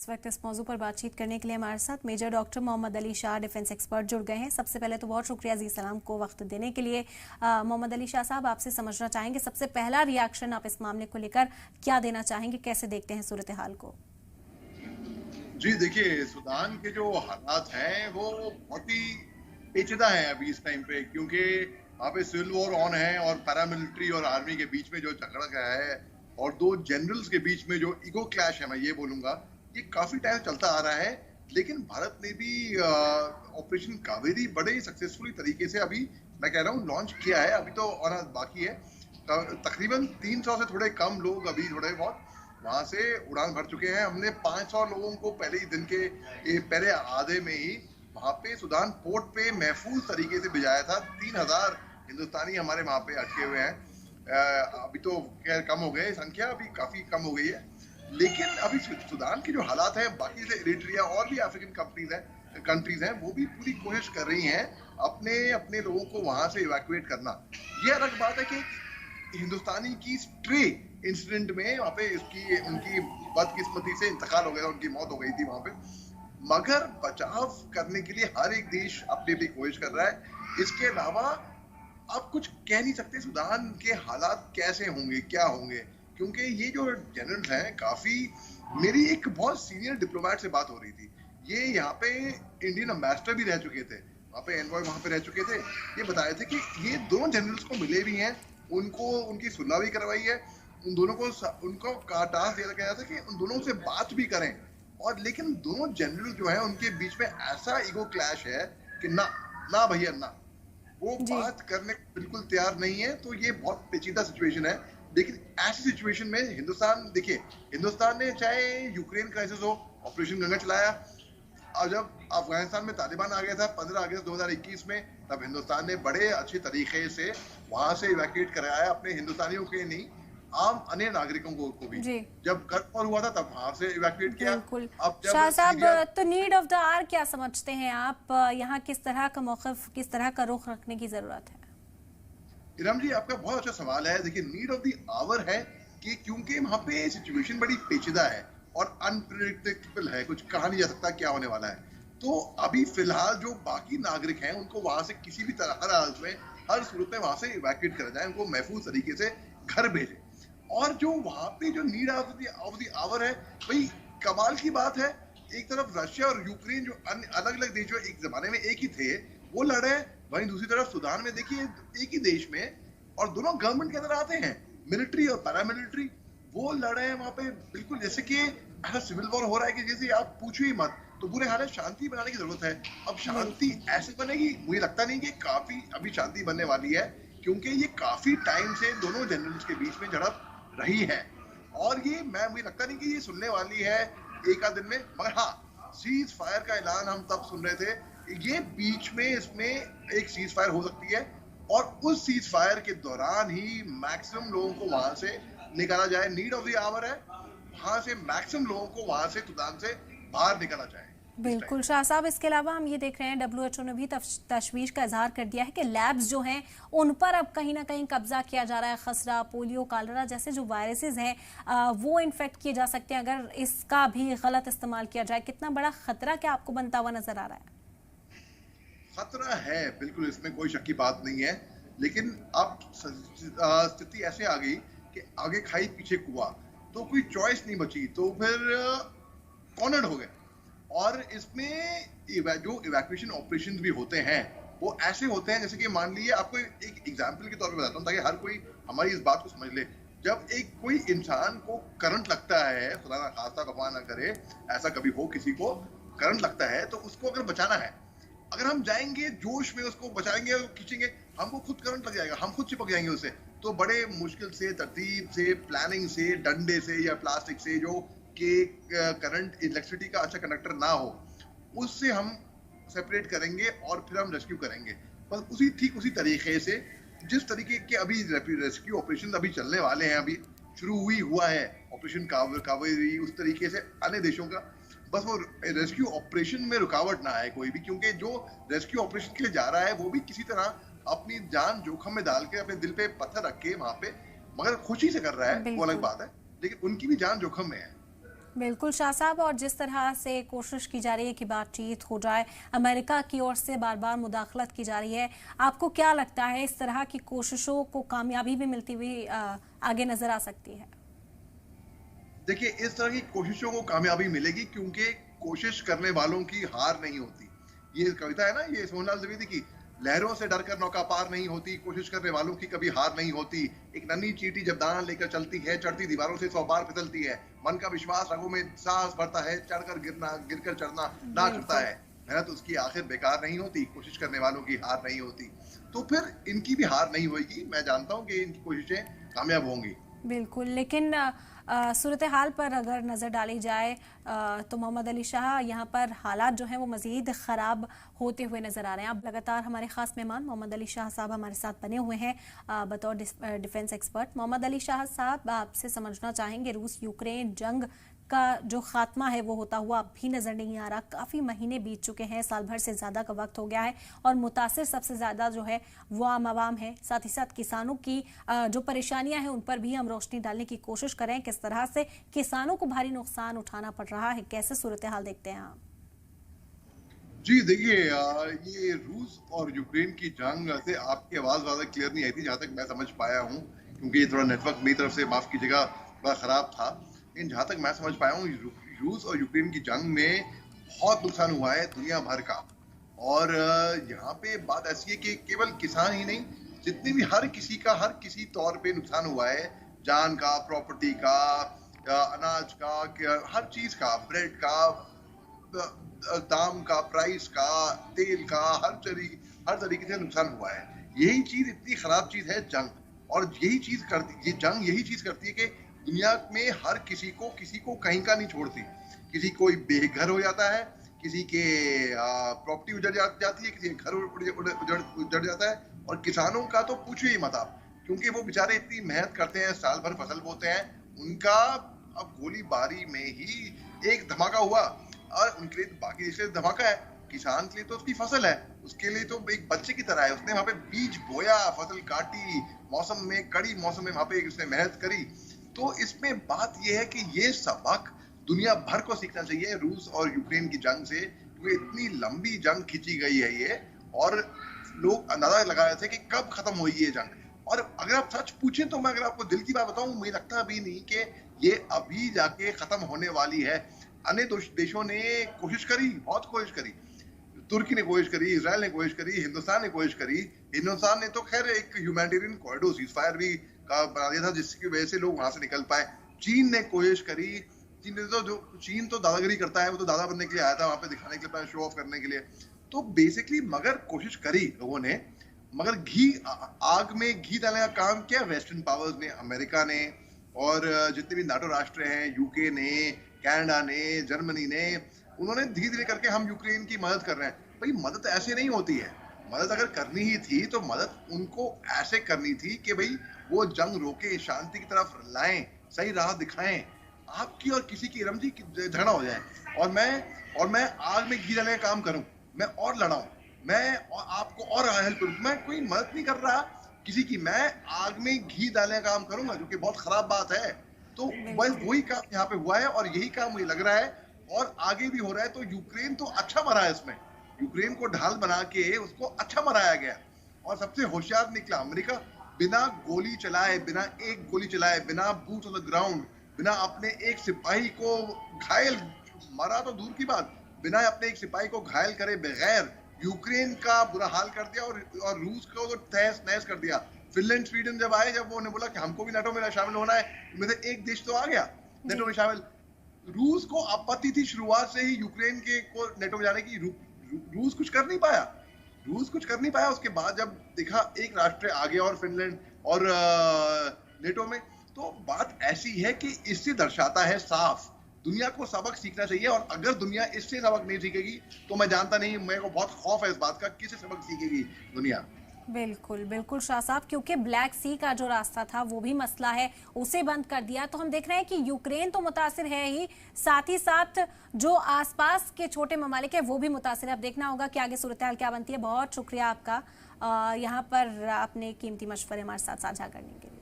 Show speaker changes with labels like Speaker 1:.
Speaker 1: इस वक्त इस मौजू पर बातचीत करने के लिए हमारे साथ major doctor Mohammad Ali Shah defence expert जुड़ गए हैं। सबसे पहले तो बहुत शुक्रिया जी सलाम को वक्त देने के लिए। मोहम्मद अली शाह साहब, आपसे समझना चाहेंगे सबसे पहला रिएक्शन आप इस मामले को लेकर क्या देना चाहेंगे, कैसे देखते हैं सूरत हाल को?
Speaker 2: जी देखिए, सूडान के जो हालात हैं वो बहुत ही पेचीदा हैं अभी इस टाइम पे, क्योंकि वहाँ पे सिविल वॉर ऑन है और पैरामिलिट्री और आर्मी के बीच में जो झगड़ा गया है और दो जनरल्स के बीच में जो ईगो क्लैश है, मैं ये बोलूंगा, ये काफी टाइम चलता आ रहा है। लेकिन भारत ने भी ऑपरेशन कावेरी बड़े सक्सेसफुली तरीके से अभी, मैं कह रहा हूँ, लॉन्च किया है। अभी तो और बाकी है। तकरीबन 300 से थोड़े कम लोग अभी थोड़े बहुत वहां से उड़ान भर चुके हैं। हमने 500 लोगों को पहले ही दिन के पहले आधे में ही वहां पे सूडान पोर्ट पे महफूज तरीके से भिजाया था। 3000 हिंदुस्तानी हमारे वहां पे अटके हुए हैं। अभी तो खैर कम हो गए, संख्या अभी काफी कम हो गई है। लेकिन अभी सूडान के जो हालात हैं, बाकी से इरिट्रिया और भी अफ्रीकन कंट्रीज हैं, वो भी पूरी कोशिश कर रही हैं अपने अपने लोगों को वहां से इवैक्यूएट करना। ये अलग बात है कि हिंदुस्तानी की स्ट्रे इंसिडेंट में वहां पे उनकी बदकिस्मती से इंतकाल हो गया, उनकी मौत हो गई थी वहां पे। मगर बचाव करने के लिए हर एक देश अपनी अपनी कोशिश कर रहा है। इसके अलावा आप कुछ कह नहीं सकते सूडान के हालात कैसे होंगे, क्या होंगे, क्योंकि ये जो जनरल्स हैं काफी, मेरी एक बहुत सीनियर डिप्लोमेट से बात हो रही थी। ये यहाँ पे इंडियन एम्बेसडर भी रह चुके थे, वहाँ पे एनवॉय वहाँ पे रह चुके थे। ये बताए थे कि ये दोनों जनरल्स को मिले भी हैं, उनको उनकी सुलह भी करवाई है, उन दोनों को उनको टास्क दिया गया था कि उन दोनों से बात भी करें। और लेकिन दोनों जनरल जो है उनके बीच में ऐसा ईगो क्लैश है कि ना ना भैया ना, वो
Speaker 1: जी
Speaker 2: बात करने को बिल्कुल तैयार नहीं है। तो ये बहुत पेचीदा सिचुएशन है। लेकिन ऐसी सिचुएशन में हिंदुस्तान, देखिए, हिंदुस्तान ने चाहे यूक्रेन क्राइसिस हो, ऑपरेशन गंगा चलाया, और जब अफगानिस्तान में तालिबान आ गया था 15 अगस्त 2021 में, तब हिंदुस्तान ने बड़े अच्छे तरीके से वहां से इवैक्यूएट कराया, अपने हिंदुस्तानियों के नहीं, आम अन्य नागरिकों को भी।
Speaker 1: जी
Speaker 2: जब गर्म हुआ था तब वहां से इवैक्यूएट किया।
Speaker 1: बिल्कुल।
Speaker 2: अब जब
Speaker 1: शाह साहब,
Speaker 2: सीरिया,
Speaker 1: तो नीड ऑफ द आवर क्या समझते हैं आप? यहाँ किस तरह का मौक़िफ़, किस तरह का रुख रखने की जरूरत है?
Speaker 2: इरम जी, आपका बहुत अच्छा सवाल है। देखिए, नीड ऑफ द आवर है कि क्योंकि वहां पे सिचुएशन बड़ी पेचीदा है और अनप्रिडिक्टेबल है, कुछ कहा नहीं जा सकता क्या होने वाला है। तो अभी फिलहाल जो बाकी नागरिक हैं उनको वहां से किसी भी तरह, हर हालत में, हर सूरत में वहां से इवैक्यूएट करा जाए, उनको महफूज तरीके से घर भेजे। और जो वहां पे जो नीड ऑफ द आवर है, भाई कमाल की बात है, एक तरफ रशिया और यूक्रेन जो अलग अलग देश जो एक जमाने में एक ही थे, वो लड़े, वहीं दूसरी तरफ सूडान में देखिए एक ही देश में, और दोनों गवर्नमेंट के अंदर आते हैं, मिलिट्री और पैरामिलिट्री, वो लड़े हैं वहां पे, बिल्कुल जैसे कि ऐसा सिविल वॉर हो रहा है कि जैसे आप पूछो ही मत। तो बुरे हाल है, शांति बनाने की जरूरत है। अब शांति ऐसे बनेगी, मुझे लगता नहीं कि काफी अभी शांति बनने वाली है, क्योंकि ये काफी टाइम से दोनों जनरल्स के बीच में झड़प रही है। और ये मुझे लगता नहीं कि ये सुनने वाली है एक आध दिन में। मगर हाँ, सीज फायर का ऐलान हम तब सुन रहे थे, ये बीच में इसमें एक सीज फायर हो सकती है, और उस सीज फायर के दौरान ही मैक्सिमम लोगों को वहां से निकाला जाए। नीड ऑफ द आवर है, वहां से मैक्सिमम लोगों को वहां से सूडान से बाहर निकाला जाए।
Speaker 1: बिल्कुल शाह साहब, इसके अलावा हम ये देख रहे हैं WHO ने भी तशवीश का इजहार कर दिया है कि लैब्स जो हैं उन पर अब कहीं ना कहीं कब्जा किया जा रहा है। खसरा, पोलियो, कालरा जैसे जो वायरसेस हैं वो इन्फेक्ट किए जा सकते हैं अगर इसका भी गलत इस्तेमाल किया जाए। कितना बड़ा खतरा क्या आपको बनता हुआ नजर आ रहा है?
Speaker 2: खतरा है, बिल्कुल, इसमें कोई शक की बात नहीं है। लेकिन अब स्थिति ऐसे आ गई कि आगे खाई पीछे कुआं, तो कोई चॉइस नहीं बची, तो फिर कॉर्नर्ड हो गए। और इसमें जो इवैक्यूएशन ऑपरेशन भी होते हैं वो ऐसे होते हैं, जैसे कि मान लीजिए, आपको एक एग्जांपल के तौर पे बताता हूँ ताकि हर कोई हमारी इस बात को समझ ले। जब एक कोई इंसान को करंट लगता है, खुदा ना खास्ता भगवान ना करे ऐसा कभी हो, किसी को करंट लगता है, तो उसको अगर बचाना है, अगर हम जाएंगे जोश में उसको बचाएंगे और खींचेंगे, हमको खुद करंट लग जाएगा, हम खुद चिपक जाएंगे उससे। तो बड़े मुश्किल से, तरतीब से, प्लानिंग से, डंडे से या प्लास्टिक से, जो कि करंट इलेक्ट्रिसिटी का अच्छा कंडक्टर ना हो, उससे हम सेपरेट करेंगे और फिर हम रेस्क्यू करेंगे। बस उसी तरीके से, जिस तरीके के अभी रेस्क्यू ऑपरेशन अभी चलने वाले हैं, अभी शुरू हुआ है ऑपरेशन कावेरी, उस तरीके से अन्य देशों का, बस वो रेस्क्यू ऑपरेशन में रुकावट ना आए कोई भी, क्योंकि जो रेस्क्यू ऑपरेशन के लिए जा रहा है वो भी किसी तरह अपनी जान जोखिम में डाल के, अपने दिल पे पत्थर रख के वहां पे, मगर खुशी से कर रहा है, वो अलग
Speaker 1: बिल्कुल।
Speaker 2: बात है, लेकिन उनकी भी जान जोखिम में है।
Speaker 1: बिल्कुल शाह साहब, और जिस तरह से कोशिश की जा रही है कि बातचीत हो जाए, अमेरिका की ओर से बार बार मुदाखलत की जा रही है, आपको क्या लगता है इस तरह की कोशिशों को कामयाबी भी मिलती हुई आगे नजर आ सकती है?
Speaker 2: देखिए, इस तरह की कोशिशों को कामयाबी मिलेगी क्योंकि कोशिश करने वालों की हार नहीं होती। ये कविता है ना, ये सोहनलाल द्विवेदी की, लहरों से डरकर नौका पार नहीं होती, कोशिश करने वालों की कभी हार नहीं होती। एक नन्ही चींटी जब दाना लेकर चलती है, चढ़ती दीवारों से 100 बार फिसलती है। मन का विश्वास रगों में साहस भरता है, चढ़कर गिरना, गिरकर चढ़ना ना छूटता
Speaker 1: बिल्कुल।
Speaker 2: है। मेहनत उसकी आखिर बेकार नहीं होती, कोशिश करने वालों की हार नहीं होती। तो फिर इनकी भी हार नहीं होएगी। मैं जानता हूँ कि इनकी कोशिशें कामयाब होंगी।
Speaker 1: बिल्कुल, लेकिन सूरत हाल पर अगर नज़र डाली जाए तो मोहम्मद अली शाह, यहाँ पर हालात जो हैं वो मज़ीद ख़राब होते हुए नज़र आ रहे हैं। अब लगातार हमारे ख़ास मेहमान मोहम्मद अली शाह साहब हमारे साथ बने हुए हैं बतौर डिफेंस एक्सपर्ट। मोहम्मद अली शाह साहब, आपसे समझना चाहेंगे, रूस यूक्रेन जंग का जो खात्मा है वो होता हुआ अब भी नज़र नहीं आ रहा। काफ़ी महीने बीत चुके हैं, साल भर से ज़्यादा का वक्त हो गया है, और मुतासिर सबसे ज़्यादा जो है वो आम आवाम है। साथ ही साथ किसानों की जो परेशानियां हैं उन पर भी हम रोशनी डालने की कोशिश करें, किस तरह से किसानों को भारी नुकसान उठाना पड़ रहा है, कैसे सूरत हाल देखते हैं आप?
Speaker 2: जी, देखिए, ये रूस और यूक्रेन की जंग से आपकी आवाज़ ज़्यादा क्लियर नहीं आई थी, जहाँ तक मैं समझ पाया हूँ, क्योंकि ये थोड़ा नेटवर्क मेरी तरफ से, माफ़ कीजिएगा, थोड़ा ख़राब था। लेकिन जहाँ तक मैं समझ पाया हूँ, रूस और यूक्रेन की जंग में बहुत नुकसान हुआ है दुनिया भर का। और यहाँ पे बात ऐसी है कि केवल किसान ही नहीं, जितने भी हर किसी का, हर किसी तौर पे नुकसान हुआ है। जान का, प्रॉपर्टी का, अनाज का, हर चीज़ का, ब्रेड का, दाम का, प्राइस का, तेल का, हर तरीके से नुकसान हुआ है। यही चीज इतनी खराब चीज है, जंग। और यही चीज करती, ये जंग यही चीज करती है कि दुनिया में हर किसी को कहीं का नहीं छोड़ती। किसी कोई बेघर हो जाता है, किसी के प्रॉपर्टी जाती है, किसी के घर उजड़ जाता है। और किसानों का तो पूछिए ही मत आप, क्योंकि वो बेचारे इतनी मेहनत करते हैं, साल भर फसल बोते हैं। उनका अब गोलीबारी में ही एक धमाका हुआ, और उनके लिए तो बाकी देश के लिए धमाका है, किसान के लिए तो उसकी फसल है, उसके लिए तो एक बच्चे की तरह है। उसने वहां पे बीज बोया, फसल काटी, मौसम में, कड़ी मौसम में वहां पे उसने मेहनत करी। तो इसमें बात यह है कि ये सबक दुनिया भर को सीखना चाहिए रूस और यूक्रेन की जंग से, क्योंकि इतनी लंबी जंग खींची गई है ये, और लोग अंदाजा लगा रहे थे कि कब खत्म होगी ये जंग। और अगर आप सच पूछें तो मैं अगर आपको दिल की बात बताऊं, मुझे लगता भी नहीं कि ये अभी जाके खत्म होने वाली है। अन्य देशों ने कोशिश करी, बहुत कोशिश करी। तुर्की ने कोशिश करी, इजराइल ने कोशिश करी, हिंदुस्तान ने कोशिश करी। हिंदुस्तान ने तो खैर एक ह्यूमैनिटेरियन कॉरिडोर सीजफायर भी का बना दिया था, जिसकी वजह से लोग वहां से निकल पाए। चीन ने कोशिश करी। चीन तो दादागिरी करता है, वो तो दादा बनने के लिए आया था वहां पे, दिखाने के लिए, शो ऑफ करने के लिए। तो बेसिकली मगर कोशिश करी लोगों ने, मगर आग में घी डालने का काम किया वेस्टर्न पावर्स ने, अमेरिका ने, और जितने भी नाटो राष्ट्र हैं, यूके ने, कनाडा ने, जर्मनी ने, उन्होंने धीरे धीरे करके हम यूक्रेन की मदद कर रहे हैं। भाई, मदद ऐसे नहीं होती है। मदद अगर करनी ही थी तो मदद उनको ऐसे करनी थी कि भाई वो जंग रोके, शांति की तरफ लाएं, सही राह दिखाएं। आपकी और किसी की रमजी झगड़ा हो जाए, और मैं आग में घी डालने का काम करूं, मैं और लड़ाऊं, मैं और आपको और हेल्प करूं, मैं कोई मदद नहीं कर रहा किसी की, मैं आग में घी डालने का काम करूंगा, जो कि बहुत खराब बात है। तो बस
Speaker 1: बिल्कुल।
Speaker 2: वही काम यहाँ पे हुआ है, और यही काम मुझे लग रहा है, और आगे भी हो रहा है। तो यूक्रेन तो अच्छा मरा है इसमें, यूक्रेन को ढाल बना के उसको अच्छा मराया गया, और सबसे होशियार निकला अमेरिका। बिना गोली चलाए, बिना एक गोली चलाए, बिना बूट ऑन द ग्राउंड, बिना अपने एक सिपाही को घायल, मरा तो दूर की बात, बिना अपने एक सिपाही को घायल करे बगैर यूक्रेन का बुरा हाल कर दिया, और रूस को तो तहस नहस कर दिया। फिनलैंड, स्वीडन जब आए, जब उन्होंने बोला कि हमको भी नाटो में शामिल होना है, उनमें से एक देश तो आ गया नाटो में शामिल। रूस को आपत्ति थी शुरुआत से ही यूक्रेन के को नेटो में जाने की। रूस कुछ कर नहीं पाया, रूस कुछ कर नहीं पाया। उसके बाद जब देखा एक राष्ट्र आ गया, और फिनलैंड, और नेटो में, तो बात ऐसी है कि इससे दर्शाता है साफ, दुनिया को सबक सीखना चाहिए। और अगर दुनिया इससे सबक नहीं सीखेगी तो मैं जानता नहीं, मेरे को बहुत खौफ है इस बात का, किससे सबक सीखेगी दुनिया।
Speaker 1: बिल्कुल बिल्कुल शाह साहब, क्योंकि ब्लैक सी का जो रास्ता था वो भी मसला है, उसे बंद कर दिया। तो हम देख रहे हैं कि यूक्रेन तो मुतासिर है ही, साथ ही साथ जो आसपास के छोटे ममालिक है वो भी मुतासिर है। अब देखना होगा कि आगे सूरत हाल क्या बनती है। बहुत शुक्रिया आपका यहाँ पर आपने कीमती मशवरे हमारे साथ साझा करने के लिए।